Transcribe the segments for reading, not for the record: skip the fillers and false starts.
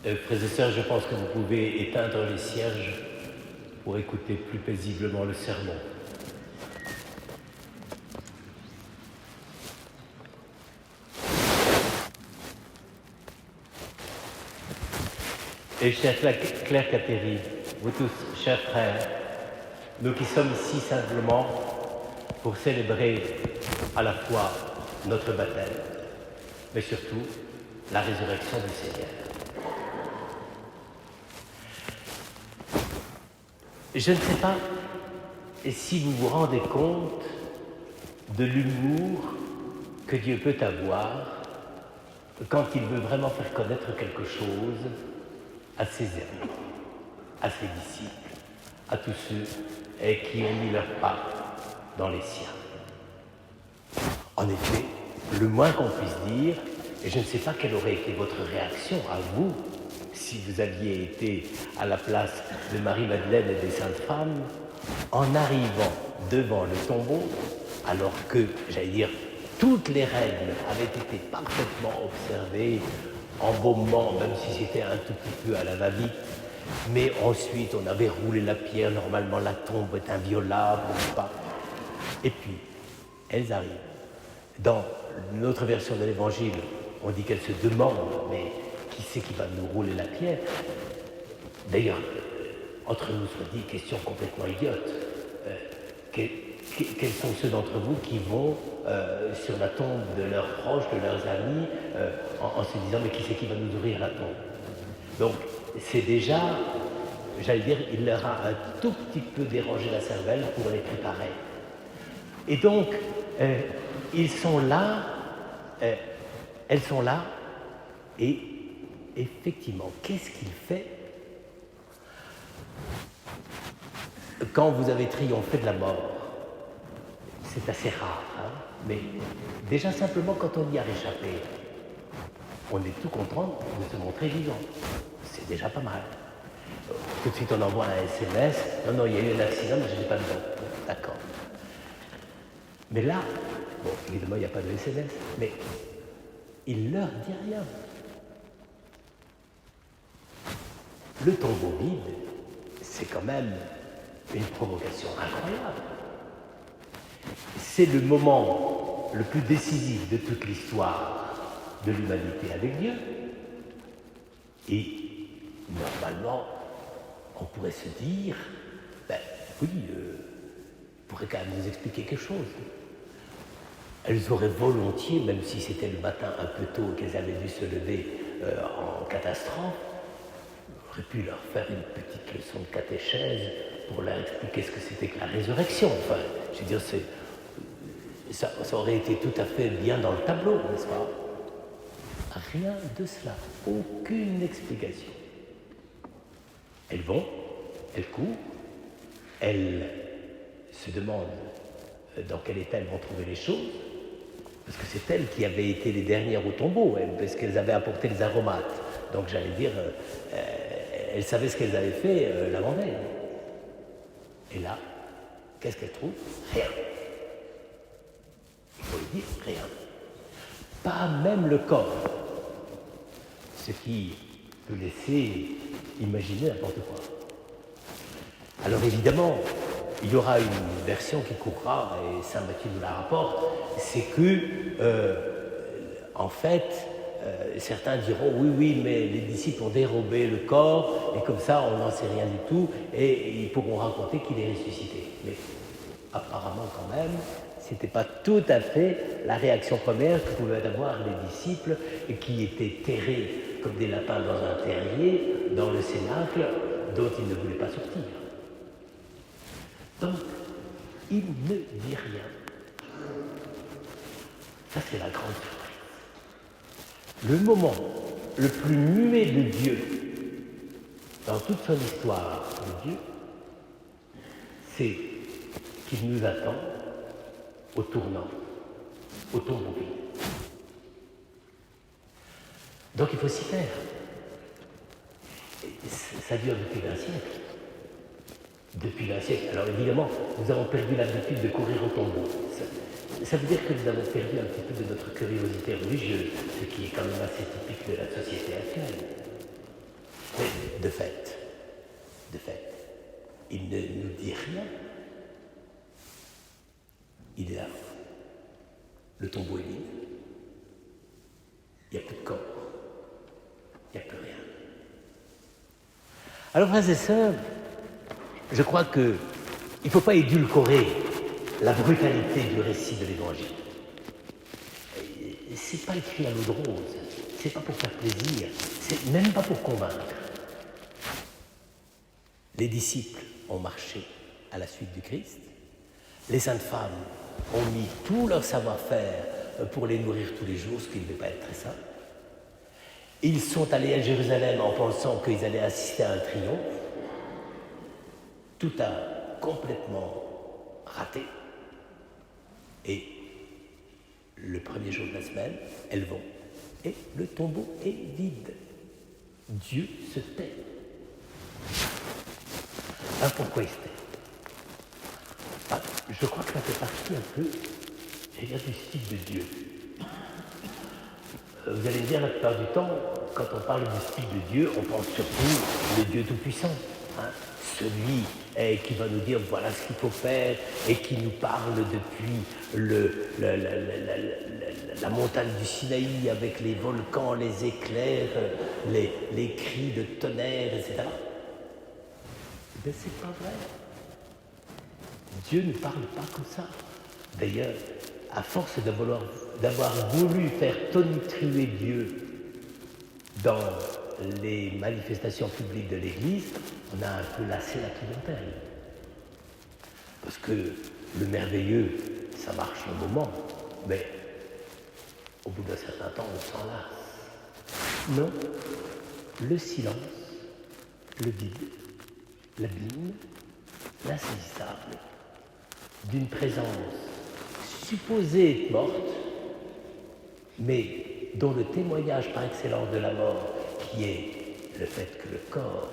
Frères et sœurs, je pense que vous pouvez éteindre les cierges pour écouter plus paisiblement le sermon. Et chère Claire Catherine, vous tous, chers frères, nous qui sommes ici simplement pour célébrer à la fois notre baptême, mais surtout la résurrection du Seigneur. Je ne sais pas si vous vous rendez compte de l'humour que Dieu peut avoir quand il veut vraiment faire connaître quelque chose à ses amis, à ses disciples, à tous ceux qui ont mis leur pas dans les siens. En effet, le moins qu'on puisse dire, et je ne sais pas quelle aurait été votre réaction à vous, si vous aviez été à la place de Marie-Madeleine et des Saintes Femmes, en arrivant devant le tombeau, alors que, j'allais dire, toutes les règles avaient été parfaitement observées, embaumement, même si c'était un tout petit peu à la va-vite, mais ensuite on avait roulé la pierre, normalement la tombe est inviolable, n'est-ce pas? Et puis, elles arrivent. Dans notre version de l'Évangile, on dit qu'elles se demandent, mais qui c'est qui va nous rouler la pierre? D'ailleurs, entre nous soit dit, question complètement idiote. Quels sont ceux d'entre vous qui vont sur la tombe de leurs proches, de leurs amis, en se disant mais qui c'est qui va nous ouvrir la tombe? Donc c'est déjà, j'allais dire, il leur a un tout petit peu dérangé la cervelle pour les préparer. Et donc, ils sont là, elles sont là, et effectivement, qu'est-ce qu'il fait quand vous avez triomphé de la mort? C'est assez rare, hein, mais déjà simplement quand on y a réchappé, on est tout content de se montrer vivant. C'est déjà pas mal. Tout de suite on envoie un SMS, non, il y a eu un accident, mais je n'ai pas dedans. D'accord. Mais là, bon, évidemment il n'y a pas de SMS, mais il leur dit rien. Le tombeau vide, c'est quand même une provocation incroyable. C'est le moment le plus décisif de toute l'histoire de l'humanité avec Dieu. Et normalement, on pourrait se dire, oui, pourrait quand même nous expliquer quelque chose. Elles auraient volontiers, même si c'était le matin un peu tôt et qu'elles avaient dû se lever en catastrophe, auraient pu leur faire une petite leçon de catéchèse pour leur expliquer ce que c'était que la résurrection. Enfin, je veux dire, ça aurait été tout à fait bien dans le tableau, n'est-ce pas? Rien de cela, aucune explication. Elles vont, elles courent, elles se demandent dans quel état elles vont trouver les choses, parce que c'est elles qui avaient été les dernières au tombeau, parce qu'elles avaient apporté les aromates. Donc j'allais dire, elles savaient ce qu'elles avaient fait l'avant-veille. Et là, qu'est-ce qu'elles trouvent? Rien. Il faut le dire, rien. Pas même le corps. Ce qui peut laisser imaginer n'importe quoi. Alors évidemment, il y aura une version qui courra, et Saint Matthieu nous la rapporte, c'est que, en fait, certains diront oui, mais les disciples ont dérobé le corps, et comme ça on n'en sait rien du tout, et ils pourront raconter qu'il est ressuscité. Mais apparemment quand même, c'était pas tout à fait la réaction première que pouvaient avoir les disciples, et qui étaient terrés comme des lapins dans un terrier, dans le cénacle, dont ils ne voulaient pas sortir. Donc, il ne dit rien. Ça, c'est la grande surprise. Le moment le plus muet de Dieu dans toute son histoire de Dieu, c'est qu'il nous attend au tournant, au tombeau vide. Donc il faut s'y faire. Et ça dure depuis 20 siècles. Depuis 20 siècles. Alors évidemment, nous avons perdu l'habitude de courir au tombeau. Ça veut dire que nous avons perdu un petit peu de notre curiosité religieuse, ce qui est quand même assez typique de la société actuelle. Mais de fait, il ne nous dit rien. Il est là. Le tombeau est vide. Il n'y a plus de corps. Il n'y a plus rien. Alors, frères et sœurs, je crois qu'il ne faut pas édulcorer la brutalité du récit de l'Évangile. Ce n'est pas écrit à l'eau de rose, ce n'est pas pour faire plaisir, c'est même pas pour convaincre. Les disciples ont marché à la suite du Christ, les saintes femmes ont mis tout leur savoir-faire pour les nourrir tous les jours, ce qui ne devait pas être très simple. Ils sont allés à Jérusalem en pensant qu'ils allaient assister à un triomphe. Tout a complètement raté. Et le premier jour de la semaine, elles vont. Et le tombeau est vide. Dieu se tait. Alors pourquoi il se tait? Je crois que ça fait partie un peu, du style de Dieu. Vous allez me dire, la plupart du temps, quand on parle du style de Dieu, on pense surtout le Dieu Tout-Puissant. Celui qui va nous dire voilà ce qu'il faut faire et qui nous parle depuis la montagne du Sinaï avec les volcans, les éclairs, les cris de tonnerre, etc. Mais c'est pas vrai. Dieu ne parle pas comme ça. D'ailleurs, à force d'avoir voulu faire tonitruer Dieu dans les manifestations publiques de l'Église, on a un peu lassé la clientèle. Parce que le merveilleux, ça marche un moment, mais au bout d'un certain temps, on s'en lasse. Non, le silence, le vide, l'abîme, l'insaisissable, d'une présence supposée morte, mais dont le témoignage par excellence de la mort, qui est le fait que le corps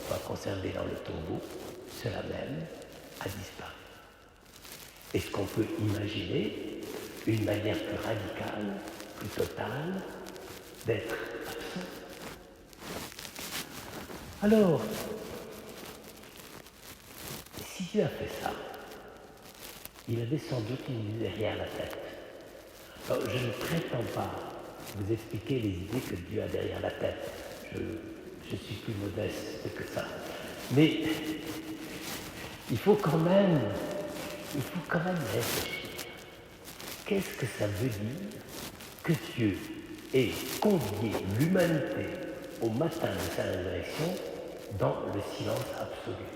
soit conservé dans le tombeau, cela même a disparu. Est-ce qu'on peut imaginer une manière plus radicale, plus totale, d'être absent? Alors, si Dieu a fait ça, il avait sans doute une idée derrière la tête. Alors, je ne prétends pas vous expliquer les idées que Dieu a derrière la tête. Je suis plus modeste que ça. Mais il faut quand même réfléchir. Qu'est-ce que ça veut dire que Dieu ait convié l'humanité au matin de sa résurrection dans le silence absolu?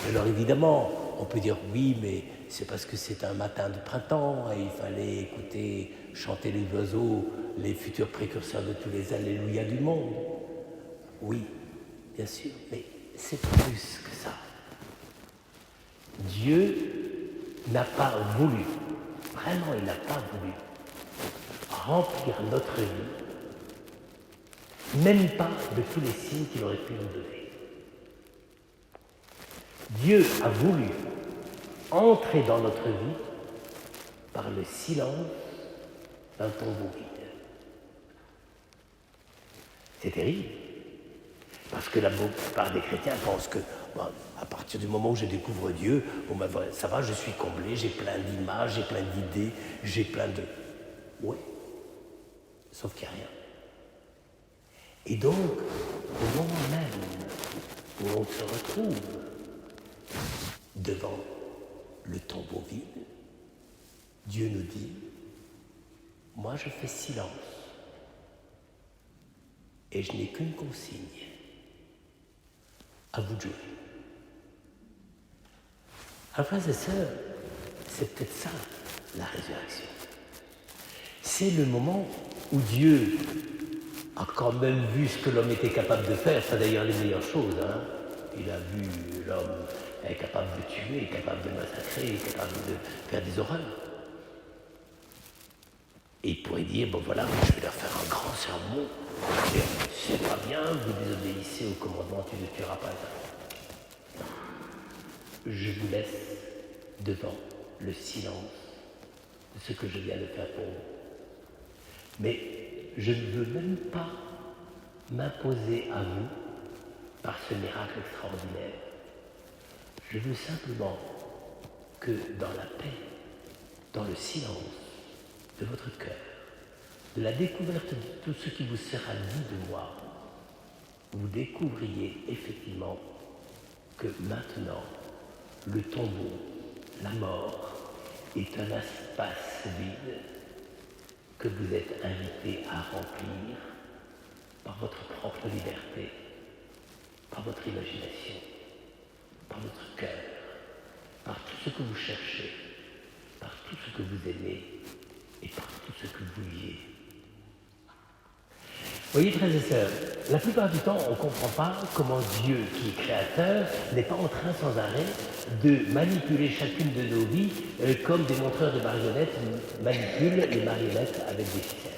Alors évidemment, on peut dire oui, mais c'est parce que c'est un matin de printemps et il fallait écouter chanter les oiseaux, les futurs précurseurs de tous les alléluia du monde. Oui, bien sûr, mais c'est plus que ça. Dieu n'a pas voulu, vraiment il n'a pas voulu remplir notre vie, même pas de tous les signes qu'il aurait pu nous donner. Dieu a voulu entrer dans notre vie par le silence d'un tombeau vide. C'est terrible, parce que la plupart des chrétiens pensent que à partir du moment où je découvre Dieu, ça va, je suis comblé, j'ai plein d'images, j'ai plein d'idées, j'ai plein de... Oui, sauf qu'il n'y a rien. Et donc, au moment même où on se retrouve devant le tombeau vide, Dieu nous dit, moi je fais silence et je n'ai qu'une consigne, à vous de jouer. Alors frères et sœurs, c'est peut-être ça la résurrection. C'est le moment où Dieu a quand même vu ce que l'homme était capable de faire, c'est d'ailleurs les meilleures choses. Il a vu l'homme est capable de tuer, est capable de massacrer, est capable de faire des horreurs. Et il pourrait dire, bon voilà, je vais leur faire un grand sermon. C'est pas bien, vous désobéissez au commandement, tu ne tueras pas. Non. Je vous laisse devant le silence de ce que je viens de faire pour vous. Mais je ne veux même pas m'imposer à vous par ce miracle extraordinaire. Je veux simplement que dans la paix, dans le silence de votre cœur, de la découverte de tout ce qui vous sera dit de moi, vous découvriez effectivement que maintenant, le tombeau, la mort, est un espace vide que vous êtes invité à remplir par votre propre liberté, par votre imagination, par votre cœur, par tout ce que vous cherchez, par tout ce que vous aimez et par tout ce que vous vouliez. Voyez, frères et sœurs, la plupart du temps, on ne comprend pas comment Dieu, qui est créateur, n'est pas en train sans arrêt de manipuler chacune de nos vies comme des montreurs de marionnettes manipulent les marionnettes avec des ficelles.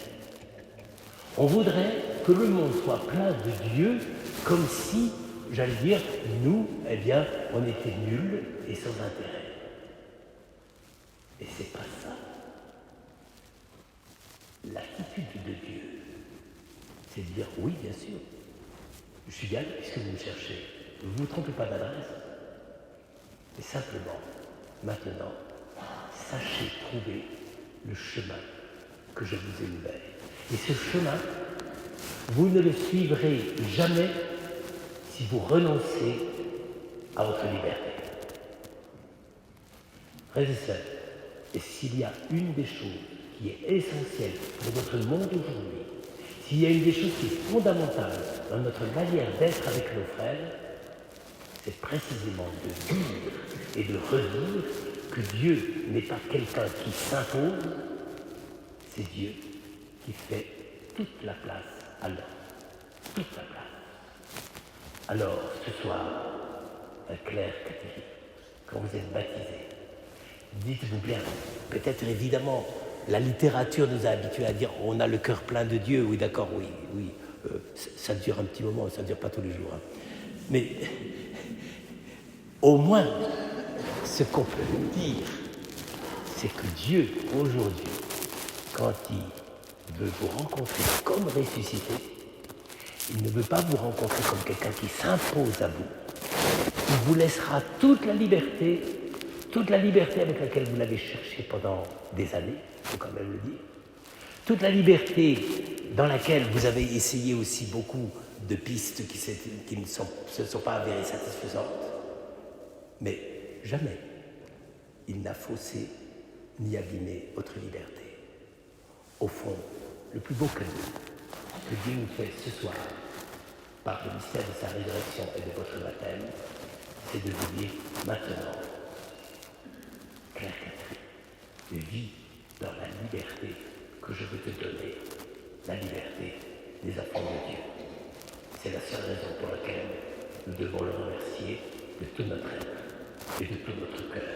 On voudrait que le monde soit plein de Dieu comme si, j'allais dire, nous, eh bien, on était nuls et sans intérêt. Et c'est pas ça. L'attitude de Dieu, c'est de dire oui, bien sûr, je suis bien puisque vous me cherchez. Ne vous trompez pas d'adresse. Mais simplement, maintenant, sachez trouver le chemin que je vous ai ouvert. Et ce chemin, vous ne le suivrez jamais si vous renoncez à votre liberté. Frères et sœurs, et s'il y a une des choses qui est essentielle pour notre monde aujourd'hui, s'il y a une des choses qui est fondamentale dans notre manière d'être avec nos frères, c'est précisément de dire et de redire que Dieu n'est pas quelqu'un qui s'impose, c'est Dieu qui fait toute la place à l'homme. Toute la place. Alors, ce soir, Claire, Catherine, quand vous êtes baptisés, dites-vous bien, peut-être évidemment, la littérature nous a habitués à dire on a le cœur plein de Dieu, oui d'accord, oui, ça dure un petit moment, ça ne dure pas tous les jours. Hein. Mais au moins, ce qu'on peut dire, c'est que Dieu, aujourd'hui, quand il veut vous rencontrer comme ressuscité, il ne veut pas vous rencontrer comme quelqu'un qui s'impose à vous. Il vous laissera toute la liberté avec laquelle vous l'avez cherché pendant des années, il faut quand même le dire. Toute la liberté dans laquelle vous avez essayé aussi beaucoup de pistes qui ne se sont pas avérées satisfaisantes. Mais jamais il n'a faussé ni abîmé votre liberté. Au fond, le plus beau cadeau que Dieu nous fait ce soir, par le mystère de sa résurrection et de votre baptême, c'est de vous dire maintenant, Claire Catherine, vis dans la liberté que je veux te donner, la liberté des enfants de Dieu. C'est la seule raison pour laquelle nous devons le remercier de tout notre être et de tout notre cœur.